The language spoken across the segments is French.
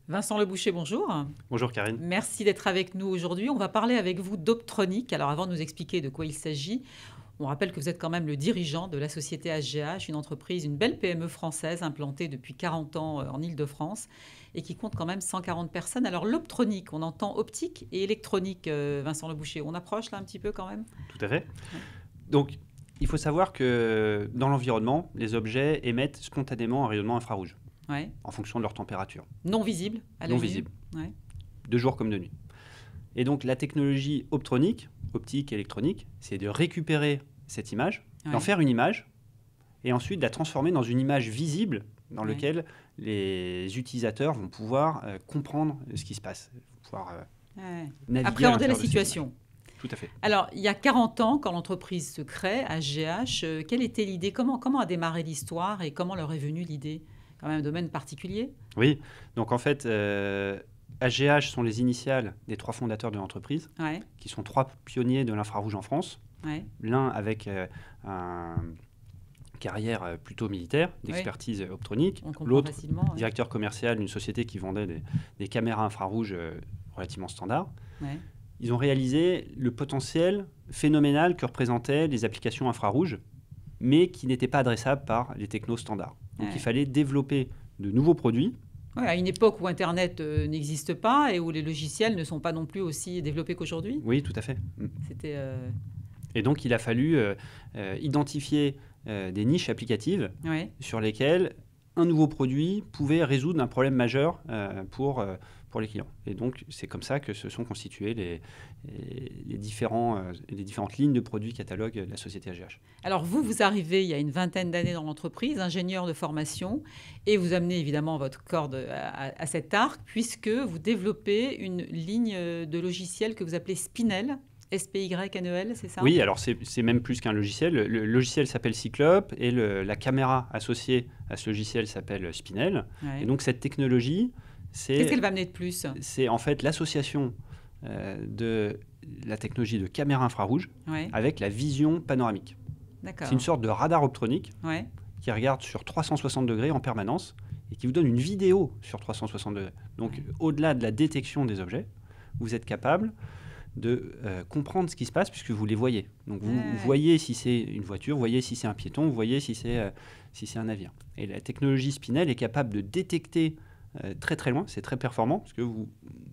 Vincent Leboucher, bonjour. Bonjour Karine. Merci d'être avec nous aujourd'hui. On va parler avec vous d'Optronic. Alors avant de nous expliquer de quoi il s'agit, on rappelle que vous êtes quand même le dirigeant de la société HGH, une entreprise, une belle PME française implantée depuis 40 ans en Île-de-France et qui compte quand même 140 personnes. Alors l'Optronic, on entend optique et électronique, Vincent Leboucher. On approche là un petit peu quand même? Tout à fait. Ouais. Donc, il faut savoir que dans l'environnement, les objets émettent spontanément un rayonnement infrarouge Ouais. en fonction de leur température, Non visible à non l'œil nu. visible, Ouais. de jour comme de nuit. Et donc, la technologie optronique, optique et électronique, c'est de récupérer cette image, Ouais. d'en faire une image, et ensuite de la transformer dans une image visible dans Ouais. laquelle les utilisateurs vont pouvoir comprendre ce qui se passe, pouvoir Ouais. naviguer à Appréhender la l'intérieur de cette situation. image. Tout à fait. Alors, il y a 40 ans, quand l'entreprise se crée, HGH, quelle était l'idée? Comment a démarré l'histoire et comment leur est venue l'idée? Quand même un domaine particulier. Oui, donc en fait, HGH sont les initiales des trois fondateurs de l'entreprise, Ouais, qui sont trois pionniers de l'infrarouge en France. ouais, L'un avec une carrière plutôt militaire, d'expertise optronique. on comprend L'autre, facilement. Ouais. directeur commercial d'une société qui vendait des caméras infrarouges relativement standards. Ouais, Ils ont réalisé le potentiel phénoménal que représentaient les applications infrarouges, mais qui n'étaient pas adressables par les technos standards. Donc Ouais. il fallait développer de nouveaux produits. Ouais, à une époque où Internet n'existe pas et où les logiciels ne sont pas non plus aussi développés qu'aujourd'hui. Oui, tout à fait. C'était. Et donc, il a fallu identifier des niches applicatives Ouais. sur lesquelles un nouveau produit pouvait résoudre un problème majeur pour les clients. Et donc, c'est comme ça que se sont constituées les différentes lignes de produits catalogue de la société HGH. Alors vous arrivez il y a une vingtaine d'années dans l'entreprise, ingénieur de formation, et vous amenez évidemment votre corde à cet arc, puisque vous développez une ligne de logiciels que vous appelez Spinel. S-P-Y-N-E-L, c'est ça? Oui, alors c'est même plus qu'un logiciel. Le logiciel s'appelle Cyclope et la caméra associée à ce logiciel s'appelle Spinel. Ouais. Et donc cette technologie, Qu'est-ce qu'elle va amener de plus? c'est en fait l'association de la technologie de caméra infrarouge Ouais, avec la vision panoramique. d'accord. C'est une sorte de radar optronique Ouais, qui regarde sur 360 degrés en permanence et qui vous donne une vidéo sur 360 degrés. Donc Ouais. au-delà de la détection des objets, vous êtes capable de comprendre ce qui se passe puisque vous les voyez. Donc vous Ouais. voyez si c'est une voiture, vous voyez si c'est un piéton, vous voyez si c'est un navire. Et la technologie Spinel est capable de détecter très très loin, c'est très performant parce que vous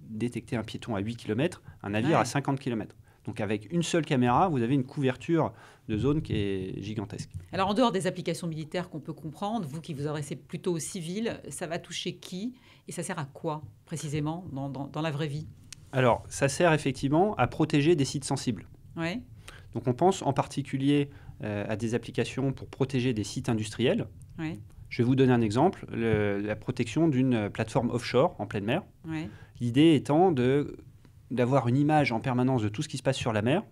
détectez un piéton à 8 km, un navire Ouais. à 50 km. Donc avec une seule caméra, vous avez une couverture de zone qui est gigantesque. Alors, en dehors des applications militaires qu'on peut comprendre, vous qui vous adressez plutôt aux civils, ça va toucher qui et ça sert à quoi précisément dans la vraie vie? Alors ça sert effectivement à protéger des sites sensibles. Ouais, Donc on pense en particulier à des applications pour protéger des sites industriels. ouais, Je vais vous donner un exemple, la protection d'une plateforme offshore en pleine mer. ouais. L'idée étant d'avoir une image en permanence de tout ce qui se passe sur la mer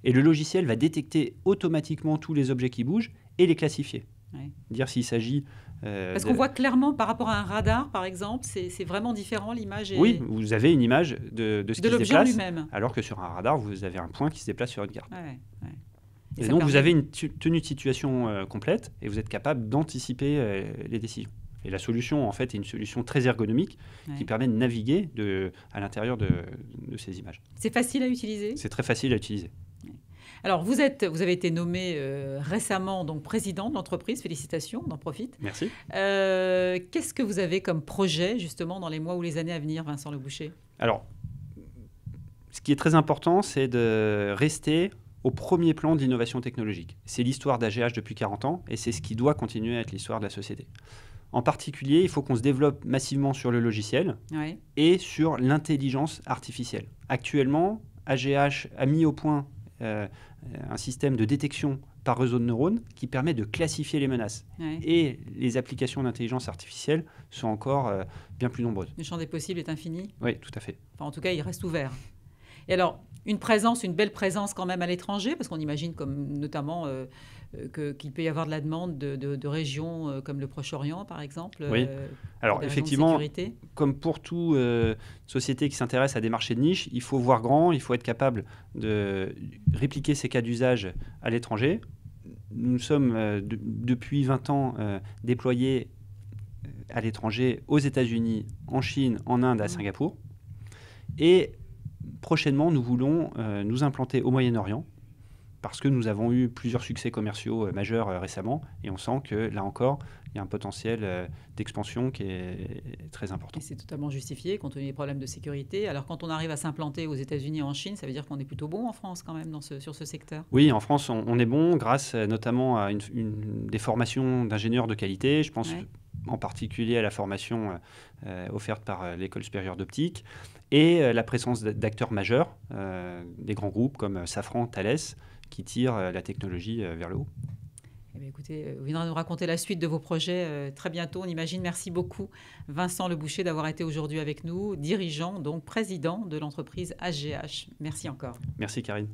et le logiciel va détecter automatiquement tous les objets qui bougent et les classifier. Ouais. Dire s'il s'agit... Parce qu'on voit clairement par rapport à un radar, par exemple, c'est vraiment différent l'image Oui, vous avez une image de ce de qui se l'objet en déplace, lui-même. alors que sur un radar, vous avez un point qui se déplace sur une carte. Ouais, ouais. Et ça donc, vous permet- avez une tenue de situation complète et vous êtes capable d'anticiper les décisions. Et la solution, en fait, est une solution très ergonomique Ouais. qui permet de naviguer à l'intérieur de ces images. C'est facile à utiliser. C'est très facile à utiliser. Alors, vous avez été nommé récemment donc président de l'entreprise. Félicitations, on en profite. Merci. Qu'est-ce que vous avez comme projet justement dans les mois ou les années à venir, Vincent Leboucher? Alors, ce qui est très important, c'est de rester au premier plan de l'innovation technologique. C'est l'histoire d'AGH depuis 40 ans et c'est ce qui doit continuer à être l'histoire de la société. En particulier, il faut qu'on se développe massivement sur le logiciel Ouais, et sur l'intelligence artificielle. Actuellement, AGH a mis au point un système de détection par réseau de neurones qui permet de classifier les menaces. ouais. Et les applications d'intelligence artificielle sont encore bien plus nombreuses. Le champ des possibles est infini. Oui, tout à fait. Enfin, en tout cas, il reste ouvert. Et alors, une belle présence quand même à l'étranger, parce qu'on imagine comme notamment qu'il peut y avoir de la demande de régions comme le Proche-Orient, par exemple. Oui. Pour Alors des raisons de effectivement, sécurité. comme pour toute société qui s'intéresse à des marchés de niche, il faut voir grand, il faut être capable de répliquer ces cas d'usage à l'étranger. Nous sommes depuis 20 ans déployés à l'étranger, aux États-Unis, en Chine, en Inde, à Singapour. Et prochainement, nous voulons nous implanter au Moyen-Orient, parce que nous avons eu plusieurs succès commerciaux majeurs récemment, et on sent que là encore, il y a un potentiel d'expansion qui est très important. Et c'est totalement justifié compte tenu des problèmes de sécurité. Alors quand on arrive à s'implanter aux États-Unis et en Chine, ça veut dire qu'on est plutôt bon en France quand même sur ce secteur. Oui, en France, on est bon grâce notamment à des formations d'ingénieurs de qualité. Je pense en particulier à la formation offerte par l'École supérieure d'optique et la présence d'acteurs majeurs, des grands groupes comme Safran, Thales, qui tirent la technologie vers le haut. Eh bien, écoutez, vous viendrez nous raconter la suite de vos projets très bientôt, on imagine. Merci beaucoup, Vincent Leboucher, d'avoir été aujourd'hui avec nous, dirigeant, donc président de l'entreprise HGH. Merci encore. Merci, Karine.